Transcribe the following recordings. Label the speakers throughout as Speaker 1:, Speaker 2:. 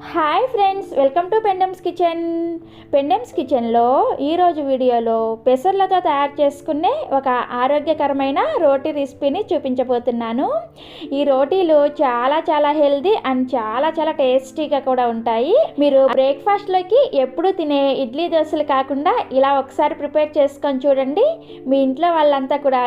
Speaker 1: Hi friends, welcome to Pendems కిచెన్లో ఈరోజు వీడియోలో పెసర్లతో తయారు చేసుకునే ఒక ఆరోగ్యకరమైన రోటీ రెసిపీని చూపించబోతున్నాను. ఈ రోటీలు చాలా హెల్దీ అండ్ చాలా టేస్టీగా కూడా ఉంటాయి. మీరు బ్రేక్ఫాస్ట్లోకి ఎప్పుడు తినే ఇడ్లీ దోశలు కాకుండా ఇలా ఒకసారి ప్రిపేర్ చేసుకొని చూడండి. మీ ఇంట్లో వాళ్ళంతా కూడా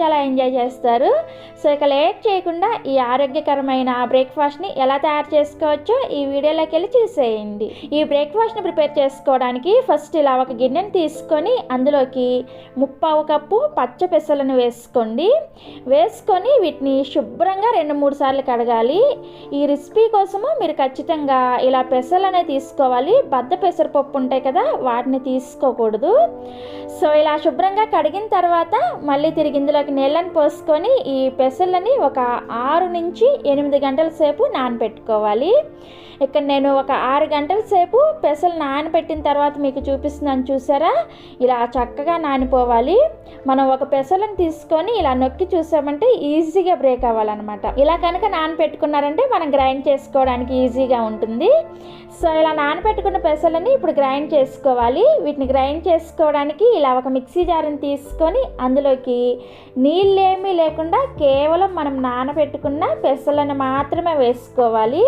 Speaker 1: చాలా ఎంజాయ్ చేస్తారు. సో ఇక లేట్ చేయకుండా ఈ ఆరోగ్యకరమైన బ్రేక్ఫాస్ట్ని ఎలా తయారు చేసుకోవచ్చో ఈ వీడియోలోకి వెళ్ళి చూసేయండి. ఈ బ్రేక్ఫాస్ట్ని ప్రిపేర్ చేసుకోవడానికి ఫస్ట్ ఇలా ఒక గిన్నెని తీసుకొని అందులోకి 1/2 కప్పు పచ్చ పెసలను వేసుకొని వీటిని శుభ్రంగా 2-3 సార్లు కడగాలి. ఈ రెసిపీ కోసము మీరు ఖచ్చితంగా ఇలా పెసలనే తీసుకోవాలి. బద్ద పెసరపప్పు ఉంటాయి కదా, వాటిని తీసుకోకూడదు. సో ఇలా శుభ్రంగా కడిగిన తర్వాత మళ్ళీ తిరిగి ఇందులోకి నీళ్ళని పోసుకొని ఈ పెసలని ఒక 6 నుంచి 8 గంటల సేపు నానబెట్టుకోవాలి. ఇక్కడ నేను ఒక 6 గంటల సేపు పెసలు నానబెట్టిన తర్వాత మీకు చూపిస్తున్నాను, చూసారా? ఇలా చక్కగా నానిపోవాలి. మనం ఒక పెసలను తీసుకొని ఇలా నొక్కి చూసామంటే ఈజీగా బ్రేక్ అవ్వాలన్నమాట. ఇలా కనుక నానబెట్టుకున్నారంటే మనం గ్రైండ్ చేసుకోవడానికి ఈజీగా ఉంటుంది. సో ఇలా నానబెట్టుకున్న పెసలని ఇప్పుడు గ్రైండ్ చేసుకోవాలి. వీటిని గ్రైండ్ చేసుకోవడానికి ఇలా ఒక మిక్సీ జార్ని తీసుకొని అందులోకి నీళ్ళేమీ లేకుండా కేవలం మనం నానబెట్టుకున్న పెసలను మాత్రమే వేసుకోవాలి.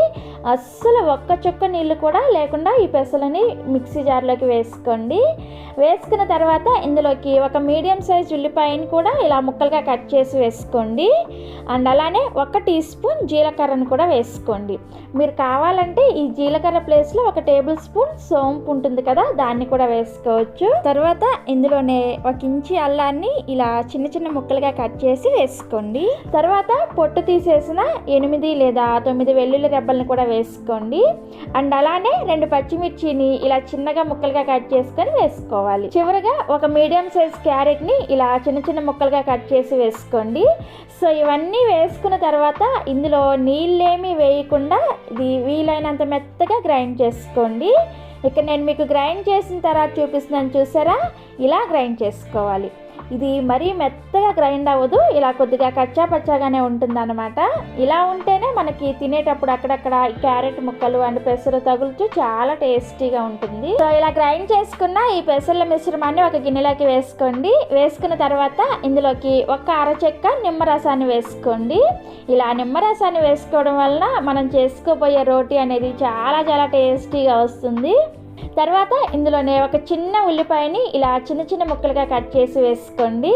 Speaker 1: అస్సలు ఒక్క చుక్క నీళ్ళు కూడా లేకుండా ఈ పెసలని మిక్సీ జార్లోకి వేసుకోండి. వేసుకున్న తర్వాత ఇందులోకి ఒక మీడియం సైజ్ ఉల్లిపాయని కూడా ఇలా ముక్కలుగా కట్ చేసి వేసుకోండి. అండ్ అలానే 1 టీ స్పూన్ జీలకర్రను కూడా వేసుకోండి. మీరు కావాలంటే ఈ జీలకర్ర ప్లేస్లో 1 టేబుల్ స్పూన్ సోంపు ఉంటుంది కదా, దాన్ని కూడా వేసుకోవచ్చు. తర్వాత ఇందులోనే 1 ఇంచి అల్లాన్ని ఇలా చిన్న ముక్కలుగా కట్ చేసి వేసుకోండి. తర్వాత పొట్టు తీసేసిన 8 లేదా 9 వెల్లుల్లి రెబ్బలను కూడా వేసుకోండి. అండ్ అలానే 2 పచ్చిమిర్చిని ఇలా చిన్నగా ముక్కలుగా కట్ చేసుకొని వేసుకోవాలి. చివరగా ఒక మీడియం సైజ్ క్యారెట్ని ఇలా చిన్న ముక్కలుగా కట్ చేసి వేసుకోండి. సో ఇవన్నీ వేసుకున్న తర్వాత ఇందులో నీళ్ళేమీ వేయకుండా ఇది వీలైనంత మెత్తగా గ్రైండ్ చేసుకోండి. ఇక్కడ నేను మీకు గ్రైండ్ చేసిన తర్వాత చూపిస్తున్నాను, చూసారా? ఇలా గ్రైండ్ చేసుకోవాలి. ఇది మరీ మెత్తగా గ్రైండ్ అవ్వదు, ఇలా కొద్దిగా కచ్చా పచ్చాగానే ఉంటుందన్నమాట. ఇలా ఉంటేనే మనకి తినేటప్పుడు అక్కడక్కడ క్యారెట్ ముక్కలు అండ్ పెసరు తగులుతూ చాలా టేస్టీగా ఉంటుంది. సో ఇలా గ్రైండ్ చేసుకున్న ఈ పెసర్ల మిశ్రమాన్ని ఒక గిన్నెలోకి వేసుకోండి. వేసుకున్న తర్వాత ఇందులోకి 1 అరచెక్క నిమ్మరసాన్ని వేసుకోండి. ఇలా నిమ్మరసాన్ని వేసుకోవడం వలన మనం చేసుకోబోయే రోటీ అనేది చాలా టేస్టీగా వస్తుంది. తర్వాత ఇందులోనే 1 చిన్న ఉల్లిపాయని ఇలా చిన్న ముక్కలుగా కట్ చేసి వేసుకోండి.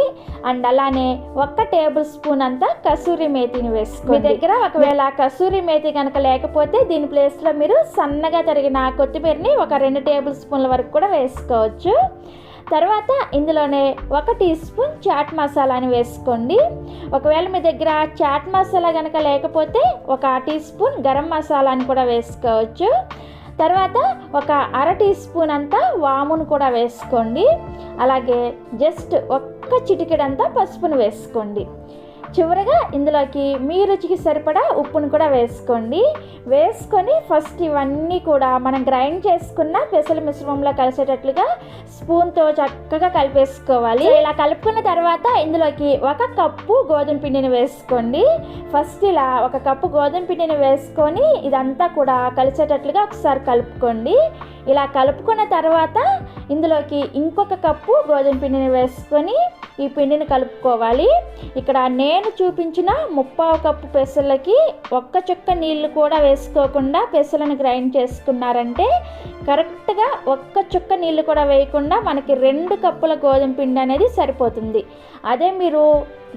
Speaker 1: అండ్ అలానే 1 టేబుల్ స్పూన్ అంతా కసూరి మేతిని వేసుకోండి. మీ దగ్గర ఒకవేళ కసూరి మేతి కనుక లేకపోతే దీని ప్లేస్లో మీరు సన్నగా తరిగిన కొత్తిమీరని 2 టేబుల్ స్పూన్ల వరకు కూడా వేసుకోవచ్చు. తర్వాత ఇందులోనే 1 టీ స్పూన్ చాట్ మసాలాని వేసుకోండి. ఒకవేళ మీ దగ్గర చాట్ మసాలా కనుక లేకపోతే 1 టీ స్పూన్ గరం మసాలాని కూడా వేసుకోవచ్చు. తర్వాత 1 టీ స్పూన్ అంతా వామును కూడా వేసుకోండి. అలాగే జస్ట్ 1 చిటికెడంతా పసుపును వేసుకోండి. చివరగా ఇందులోకి మీ రుచికి సరిపడా ఉప్పును కూడా వేసుకోండి. వేసుకొని ఫస్ట్ ఇవన్నీ కూడా మనం గ్రైండ్ చేసుకున్న పెసల మిశ్రమంలో కలిసేటట్లుగా స్పూన్తో చక్కగా కలిపేసుకోవాలి. ఇలా కలుపుకున్న తర్వాత ఇందులోకి 1 కప్పు గోధుమ పిండిని వేసుకోండి. ఫస్ట్ ఇలా 1 కప్పు గోధుమ పిండిని వేసుకొని ఇదంతా కూడా కలిసేటట్లుగా ఒకసారి కలుపుకోండి. ఇలా కలుపుకున్న తర్వాత ఇందులోకి ఇంకొక కప్పు గోధుమ పిండిని వేసుకొని ఈ పిండిని కలుపుకోవాలి. ఇక్కడ నేను చూపించిన 1/2 కప్పు పెసలకి 1 చుక్క నీళ్లు కూడా వేసుకోకుండా పెసలను గ్రైండ్ చేసుకున్నారంటే కరెక్ట్గా 1 చుక్క నీళ్లు కూడా వేయకుండా మనకి 2 కప్పుల గోధుమ పిండి అనేది సరిపోతుంది. అదే మీరు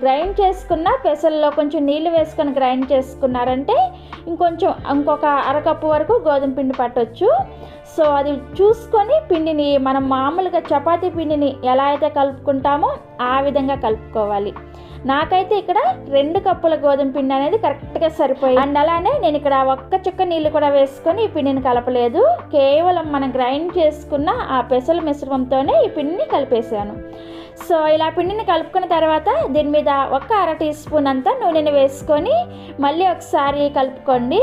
Speaker 1: గ్రైండ్ చేసుకున్న పెసల్లో కొంచెం నీళ్ళు వేసుకొని గ్రైండ్ చేసుకున్నారంటే ఇంకొక 1/2 కప్పు వరకు గోధుమ పిండి పట్టొచ్చు. సో అది చూసుకొని పిండిని మనం మామూలుగా చపాతీ పిండిని ఎలా అయితే కలుపుకుంటామో ఆ విధంగా కలుపుకోవాలి. నాకైతే ఇక్కడ 2 కప్పుల గోధుమ పిండి అనేది కరెక్ట్గా సరిపోయింది. అండ్ అలానే నేను ఇక్కడ 1 చుక్క నీళ్ళు కూడా వేసుకొని ఈ పిండిని కలపలేదు. కేవలం మనం గ్రైండ్ చేసుకున్న ఆ పెసల మిశ్రమంతోనే ఈ పిండిని కలిపేసాను. సో ఇలా పిండిని కలుపుకున్న తర్వాత దీని మీద 1 టీ స్పూన్ అంతా నూనెని వేసుకొని మళ్ళీ ఒకసారి కలుపుకోండి.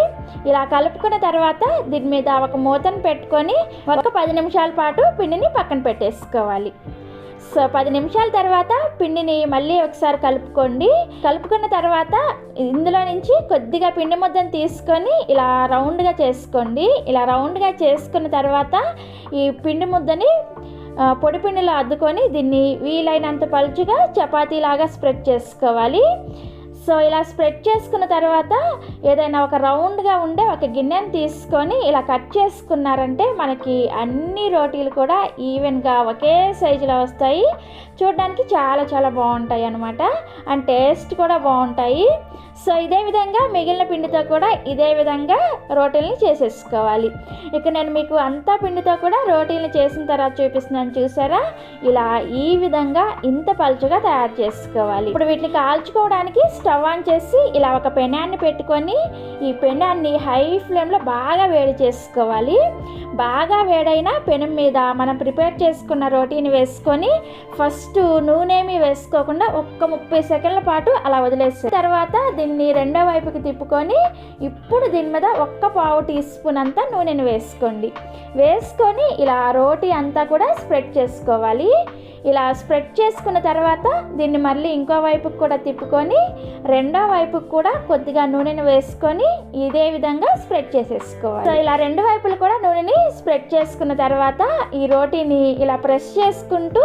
Speaker 1: ఇలా కలుపుకున్న తర్వాత దీని మీద ఒక మూతను పెట్టుకొని 10 నిమిషాల పాటు పిండిని పక్కన పెట్టేసుకోవాలి. సో 10 నిమిషాల తర్వాత పిండిని మళ్ళీ ఒకసారి కలుపుకోండి. కలుపుకున్న తర్వాత ఇందులో నుంచి కొద్దిగా పిండి ముద్దను తీసుకొని ఇలా రౌండ్గా చేసుకోండి. ఇలా రౌండ్గా చేసుకున్న తర్వాత ఈ పిండి ముద్దని పొడి పిండిలో అద్దుకొని దీన్ని వీలైనంత పలుచగా చపాతీలాగా స్ప్రెడ్ చేసుకోవాలి. సో ఇలా స్ప్రెడ్ చేసుకున్న తర్వాత ఏదైనా ఒక రౌండ్గా ఉండే ఒక గిన్నెని తీసుకొని ఇలా కట్ చేసుకున్నారంటే మనకి అన్ని రోటీలు కూడా ఈవెన్గా ఒకే సైజులో వస్తాయి. చూడడానికి చాలా చాలా బాగుంటాయి అన్నమాట. అండ్ టేస్ట్ కూడా బాగుంటాయి. సో ఇదే విధంగా మిగిలిన పిండితో కూడా ఇదే విధంగా రోటీల్ని చేసేసుకోవాలి. ఇక నేను మీకు అంతా పిండితో కూడా రోటీల్ని చేసిన తర్వాత చూపిస్తున్నాను, చూసారా? ఇలా ఈ విధంగా ఇంత పలుచగా తయారు చేసుకోవాలి. ఇప్పుడు వీటిని కాల్చుకోవడానికి స్టవ్ ఆన్ చేసి ఇలా ఒక పెనాన్ని పెట్టుకొని ఈ పెనాన్ని హై ఫ్లేమ్లో బాగా వేడి చేసుకోవాలి. బాగా వేడైన పెనం మీద మనం ప్రిపేర్ చేసుకున్న రోటీని వేసుకొని ఫస్ట్ నూనెమి వేసుకోకుండా ఒక్క 30 సెకండ్ల పాటు అలా వదిలేసి తర్వాత దీన్ని రెండో వైపుకి తిప్పుకొని ఇప్పుడు దీని మీద 1/4 టీ స్పూన్ అంతా నూనెని వేసుకొని ఇలా రోటీ అంతా కూడా స్ప్రెడ్ చేసుకోవాలి. ఇలా స్ప్రెడ్ చేసుకున్న తర్వాత దీన్ని మళ్ళీ ఇంకో వైపుకి కూడా తిప్పుకొని రెండో వైపుకి కూడా కొద్దిగా నూనెని వేసుకొని ఇదే విధంగా స్ప్రెడ్ చేసేసుకోవాలి. సో ఇలా రెండు వైపులు కూడా నూనెని స్ప్రెడ్ చేసుకున్న తర్వాత ఈ రోటీని ఇలా ప్రెస్ చేసుకుంటూ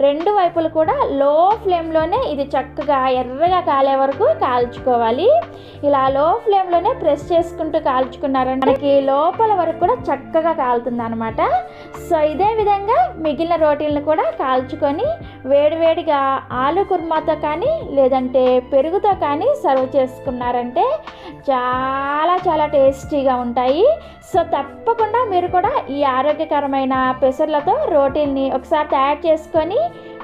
Speaker 1: రెండు వైపులు కూడా లో ఫ్లేమ్లోనే ఇది చక్కగా ఎర్రగా కాలే వరకు కాల్చుకోవాలి. ఇలా లో ఫ్లేమ్లోనే ప్రెస్ చేసుకుంటూ కాల్చుకున్నారంటే మనకి లోపల వరకు కూడా చక్కగా కాలుతుంది అనమాట. సో ఇదే విధంగా మిగిలిన రోటీలను కూడా కాల్చుకొని వేడివేడిగా ఆలు కుర్మాతో కానీ లేదంటే పెరుగుతో కానీ సర్వ్ చేసుకున్నారంటే చాలా చాలా టేస్టీగా ఉంటాయి. సో తప్పకుండా మీరు కూడా ఈ ఆరోగ్యకరమైన పెసర్లతో రోటీల్ని ఒకసారి తయారు చేసుకొని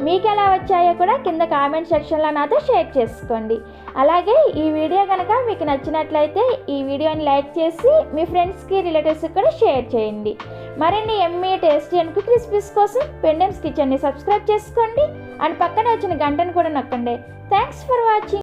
Speaker 1: మీకు ఎలా వచ్చాయో కూడా కింద కామెంట్ సెక్షన్లో నాతో షేర్ చేసుకోండి. అలాగే ఈ వీడియో కనుక మీకు నచ్చినట్లయితే ఈ వీడియోని లైక్ చేసి మీ ఫ్రెండ్స్కి రిలేటివ్స్కి కూడా షేర్ చేయండి. మరిన్ని Emmy tasty and quick recipes కోసం పెండెమ్స్ కిచెన్ని సబ్స్క్రైబ్ చేసుకోండి అండ్ పక్కనే వచ్చిన గంటను కూడా నొక్కండి. Thanks for watching.